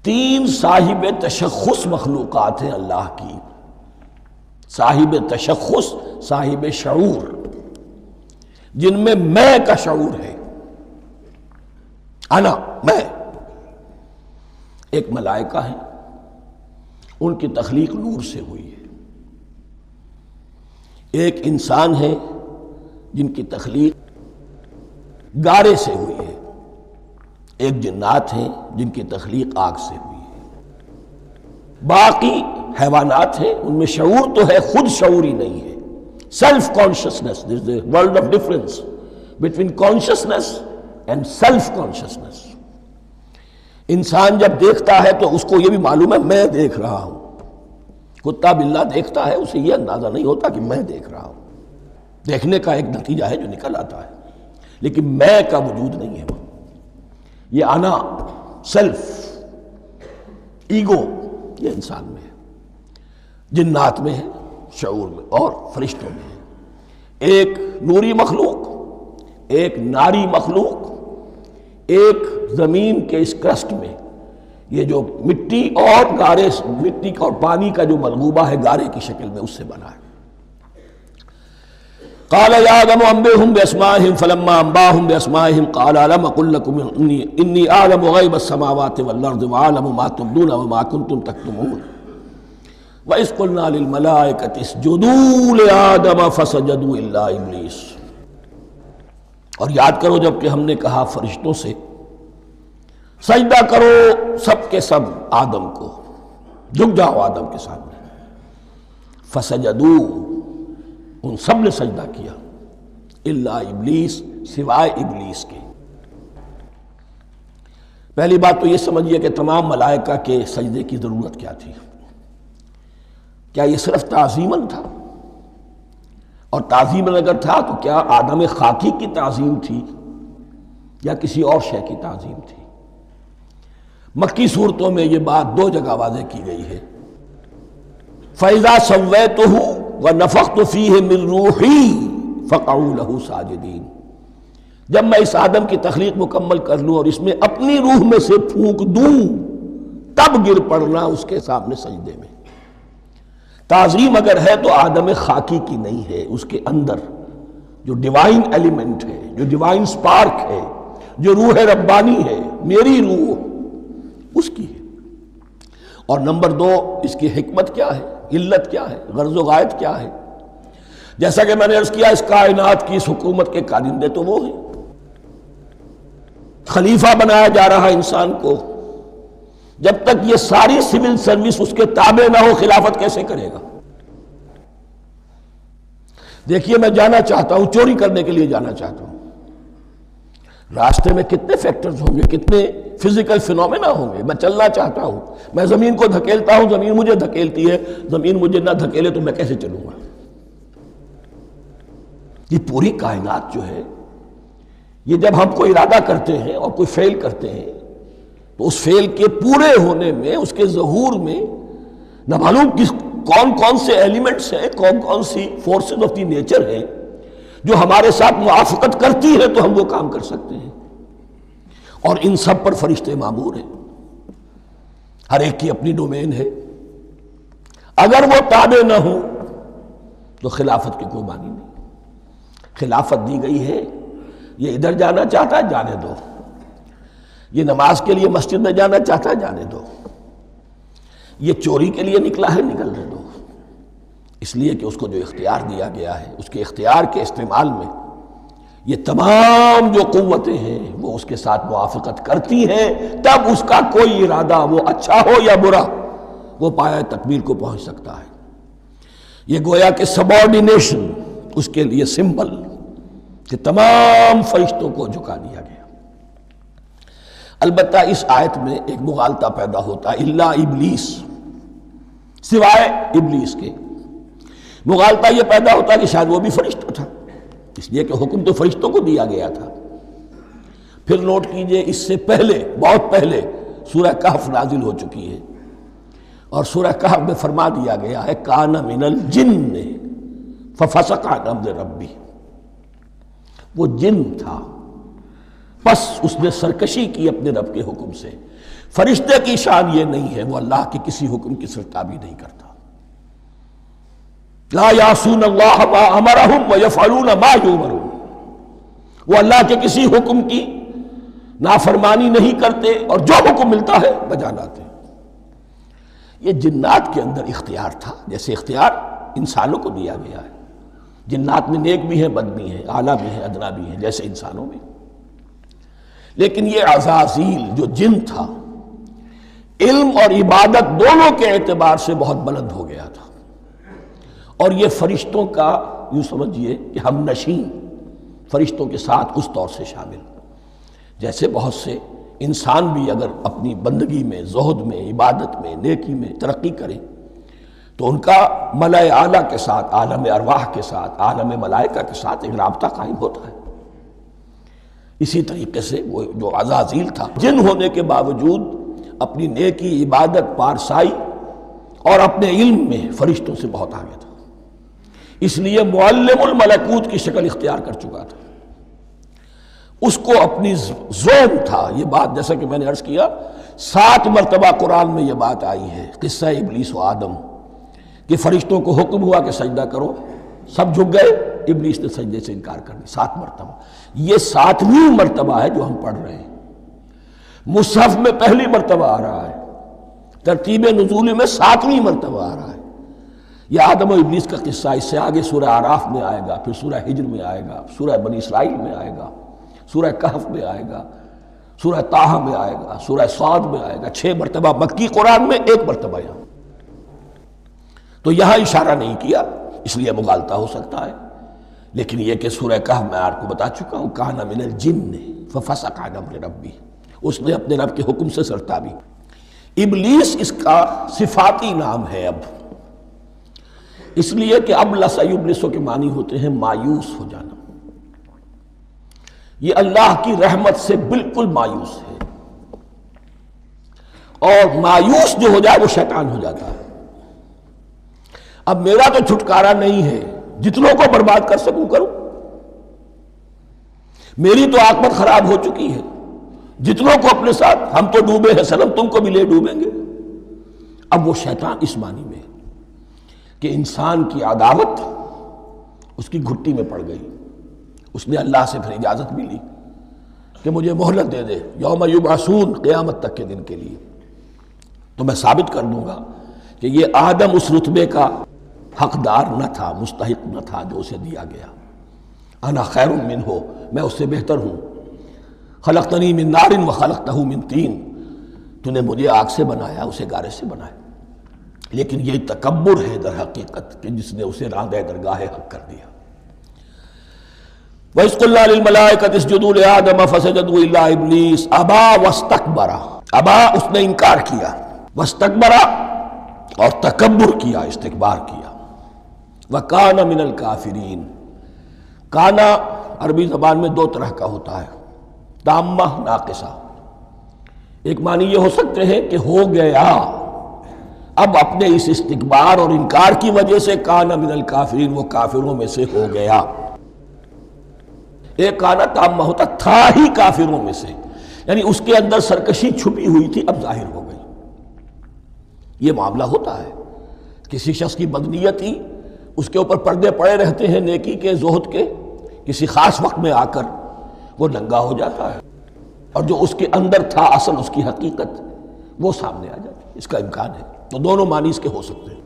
تین صاحب تشخص مخلوقات ہیں اللہ کی، صاحب تشخص، صاحب شعور، جن میں کا شعور ہے، انا، میں۔ ایک ملائکہ ہیں، ان کی تخلیق نور سے ہوئی ہے۔ ایک انسان ہے جن کی تخلیق گارے سے ہوئی ہے۔ ایک جنات ہیں جن کی تخلیق آگ سے ہوئی ہے۔ باقی حیوانات ہیں، ان میں شعور تو ہے، خود شعور ہی نہیں ہے۔ Self consciousness, there is a world of difference between consciousness and self consciousness. انسان جب دیکھتا ہے تو اس کو یہ بھی معلوم ہے میں دیکھ رہا ہوں۔ کتا بلہ دیکھتا ہے، اسے یہ اندازہ نہیں ہوتا کہ میں دیکھ رہا ہوں۔ دیکھنے کا ایک نتیجہ ہے جو نکل آتا ہے، لیکن میں کا وجود نہیں ہے۔ یہ انا، سیلف، ایگو، یہ انسان میں ہے، جنات میں ہے، شعور میں، اور فرشتوں میں ہے۔ ایک نوری مخلوق، ایک ناری مخلوق، ایک زمین کے اس کرسٹ میں، یہ جو مٹی اور گارے، مٹی اور پانی کا جو ملغوبہ ہے گارے کی شکل میں، اس سے بنا ہے۔ قال یا آدم انبئهم باسمائهم فلما انباهم باسمائهم قال الم اقل لكم انی اعلم غیب السماوات والارض واعلم ما تبدون وما كنتم تكتمون واذ قلنا للملائکة اسجدوا لآدم فسجدوا الا ابلیس۔ اور یاد کرو جب کہ ہم نے کہا فرشتوں سے سجدہ کرو سب کے سب آدم کو، جھک جاؤ آدم کے سامنے، فسجدوا، ان سب نے سجدہ کیا، الا ابلیس، سوائے ابلیس کے۔ پہلی بات تو یہ سمجھیے کہ تمام ملائکہ کے سجدے کی ضرورت کیا تھی؟ کیا یہ صرف تعظیماً تھا؟ اور تعظیماً اگر تھا تو کیا آدم خاکی کی تعظیم تھی یا کسی اور شے کی تعظیم تھی؟ مکی صورتوں میں یہ بات دو جگہ واضح کی گئی ہے۔ فَإِذَا سَوَّيْتُهُ وَنَفَخْتُ فِيهِ مِن رُوحِي فَقَعُوا لَهُ سَاجِدِينَ، جب میں اس آدم کی تخلیق مکمل کر لوں اور اس میں اپنی روح میں سے پھونک دوں، تب گر پڑنا اس کے سامنے سجدے میں۔ تعظیم اگر ہے تو آدم خاکی کی نہیں ہے، اس کے اندر جو ڈیوائن ایلیمنٹ ہے، جو ڈیوائن سپارک ہے، جو روح ربانی ہے، میری روح، اس کی ہے۔ اور نمبر دو، اس کی حکمت کیا ہے، علت کیا ہے، غرض و غایت کیا ہے؟ جیسا کہ میں نے عرض کیا، اس کائنات کی اس حکومت کے کارندے تو وہ ہیں۔ خلیفہ بنایا جا رہا انسان کو، جب تک یہ ساری سول سروس اس کے تابع نہ ہو، خلافت کیسے کرے گا؟ دیکھیے میں جانا چاہتا ہوں، چوری کرنے کے لیے جانا چاہتا ہوں، راستے میں کتنے فیکٹرز ہوں گے، کتنے فزیکل فینومینا ہوں گے۔ میں چلنا چاہتا ہوں، میں زمین کو دھکیلتا ہوں، زمین مجھے دھکیلتی ہے، زمین مجھے نہ دھکیلے تو میں کیسے چلوں گا؟ یہ پوری کائنات جو ہے، یہ جب ہم کو ارادہ کرتے ہیں اور کوئی فعل کرتے ہیں تو اس فعل کے پورے ہونے میں، اس کے ظہور میں نہ معلوم کون کون سے ایلیمنٹس ہیں، کون کون سی فورسز آف دی نیچر ہیں جو ہمارے ساتھ موافقت کرتی ہے تو ہم وہ کام کر سکتے ہیں۔ اور ان سب پر فرشتے مامور ہیں، ہر ایک کی اپنی ڈومین ہے۔ اگر وہ تابع نہ ہوں تو خلافت کی کوئی معنی نہیں۔ خلافت دی گئی ہے، یہ ادھر جانا چاہتا ہے جانے دو، یہ نماز کے لیے مسجد میں جانا چاہتا ہے جانے دو، یہ چوری کے لیے نکلا ہے نکلنے دو، اس لیے کہ اس کو جو اختیار دیا گیا ہے، اس کے اختیار کے استعمال میں یہ تمام جو قوتیں ہیں وہ اس کے ساتھ موافقت کرتی ہیں، تب اس کا کوئی ارادہ، وہ اچھا ہو یا برا، وہ پایہ تکمیل کو پہنچ سکتا ہے۔ یہ گویا کہ سبارڈینیشن اس کے لیے سمبل کہ تمام فرشتوں کو جھکا دیا گیا۔ البتہ اس آیت میں ایک مغالطہ پیدا ہوتا ہے، الا ابلیس، سوائے ابلیس کے۔ مغالطہ یہ پیدا ہوتا ہے کہ شاید وہ بھی فرشتہ تھا، اس لیے کہ حکم تو فرشتوں کو دیا گیا تھا۔ پھر نوٹ کیجئے، اس سے پہلے، بہت پہلے سورہ کہف نازل ہو چکی ہے، اور سورہ کہف میں فرما دیا گیا ہے کان من الجن ففسق عن امر ربی، وہ جن تھا، پس اس نے سرکشی کی اپنے رب کے حکم سے۔ فرشتے کی شان یہ نہیں ہے، وہ اللہ کے کسی حکم کی سرتابی نہیں کرتا۔ لا یعصون اللہ ما امرہم ویفعلون ما یؤمرون، وہ اللہ کے کسی حکم کی نافرمانی نہیں کرتے اور جو حکم ملتا ہے بجا لاتے ہیں۔ یہ جنات کے اندر اختیار تھا، جیسے اختیار انسانوں کو دیا گیا ہے۔ جنات میں نیک بھی ہیں، بد بھی ہیں، اعلیٰ بھی ہیں، ادنا بھی ہیں، جیسے انسانوں میں۔ لیکن یہ عزازیل جو جن تھا، علم اور عبادت دونوں کے اعتبار سے بہت بلند ہو گیا تھا، اور یہ فرشتوں کا یوں سمجھیے کہ ہم نشین، فرشتوں کے ساتھ اس طور سے شامل، جیسے بہت سے انسان بھی اگر اپنی بندگی میں، زہد میں، عبادت میں، نیکی میں ترقی کریں تو ان کا ملائے اعلیٰ کے ساتھ، عالم ارواح کے ساتھ، عالم ملائکہ کے ساتھ ایک رابطہ قائم ہوتا ہے۔ اسی طریقے سے وہ جو عزازیل تھا، جن ہونے کے باوجود اپنی نیکی، عبادت، پارسائی اور اپنے علم میں فرشتوں سے بہت آگے تھا، اس لیے معلم الملکوت کی شکل اختیار کر چکا تھا۔ اس کو اپنی زوم تھا یہ بات، جیسا کہ میں نے عرض کیا 7 مرتبہ قرآن میں یہ بات آئی ہے، قصہ ابلیس و آدم، کہ فرشتوں کو حکم ہوا کہ سجدہ کرو، سب جھک گئے، ابلیس نے سجدے سے انکار کر دیا 7 مرتبہ۔ یہ 7ویں مرتبہ ہے جو ہم پڑھ رہے ہیں، مصحف میں پہلی مرتبہ آ رہا ہے، ترتیب نزول میں 7ویں مرتبہ آ رہا ہے۔ یہ آدم و ابلیس کا قصہ اس سے آگے سورہ اعراف میں آئے گا، پھر سورہ ہجر میں آئے گا، سورہ بنی اسرائیل میں آئے گا، سورہ کہف میں آئے گا، سورہ طٰہٰ میں آئے گا، سورہ صاد میں آئے گا، 6 مرتبہ مکی قرآن میں، 1 مرتبہ یہاں۔ تو یہاں اشارہ نہیں کیا، اس لیے مغالطہ ہو سکتا ہے، لیکن یہ کہ سورہ کہف میں آپ کو بتا چکا ہوں، کان من الجن ففسق عن امر ربہ، اس نے اپنے رب کے حکم سے سرتابی۔ ابلیس اس کا صفاتی نام ہے اب، اس لیے کہ ابلس یبلسو کے معنی ہوتے ہیں مایوس ہو جانا۔ یہ اللہ کی رحمت سے بالکل مایوس ہے، اور مایوس جو ہو جائے وہ شیطان ہو جاتا ہے۔ اب میرا تو چھٹکارا نہیں ہے، جتنوں کو برباد کر سکوں کروں، میری تو عاقبت خراب ہو چکی ہے، جتنوں کو اپنے ساتھ، ہم تو ڈوبے ہیں سنم، تم کو بھی لے ڈوبیں گے۔ اب وہ شیطان اس معنی میں کہ انسان کی عداوت اس کی گھٹی میں پڑ گئی، اس نے اللہ سے پھر اجازت بھی لی کہ مجھے مہلت دے دے، یوم یبعثون، قیامت تک کے دن کے لیے، تو میں ثابت کر دوں گا کہ یہ آدم اس رتبے کا حقدار نہ تھا، مستحق نہ تھا جو اسے دیا گیا۔ انا خیر منہ، میں اس سے بہتر ہوں۔ خلقتنی من نار وخلقتہ من طین، تو نے مجھے آگ سے بنایا، اسے گارے سے بنایا۔ لیکن یہ تکبر ہے در حقیقت کہ جس نے اسے راندہ درگاہ حق کر دیا۔ وَإِذْ قُلْنَا لِلْمَلَائِكَةِ اسْجُدُوا لِآدَمَ فَسَجَدُوا إِلَّا إِبْلِيسَ أَبَىٰ وَاسْتَكْبَرَ، ابا اس نے انکار کیا، واستکبر اور تکبر کیا، استکبار کیا، وَكَانَ مِنَ الْكَافِرِينَ۔ کانا عربی زبان میں 2 طرح کا ہوتا ہے، تامہ، ناقصہ۔ ایک معنی یہ ہو سکتے ہیں کہ ہو گیا، اب اپنے اس استکبار اور انکار کی وجہ سے کانا من الکافرین، وہ کافروں میں سے ہو گیا۔ ایک کانا تامہ ہوتا تھا ہی کافروں میں سے، یعنی اس کے اندر سرکشی چھپی ہوئی تھی، اب ظاہر ہو گئی۔ یہ معاملہ ہوتا ہے، کسی شخص کی بدنیتی اس کے اوپر پردے پڑے رہتے ہیں نیکی کے، زہد کے، کسی خاص وقت میں آ کر وہ ننگا ہو جاتا ہے، اور جو اس کے اندر تھا اصل، اس کی حقیقت وہ سامنے آ جاتی ہے۔ اس کا امکان ہے، تو دونوں معنی اس کے ہو سکتے ہیں۔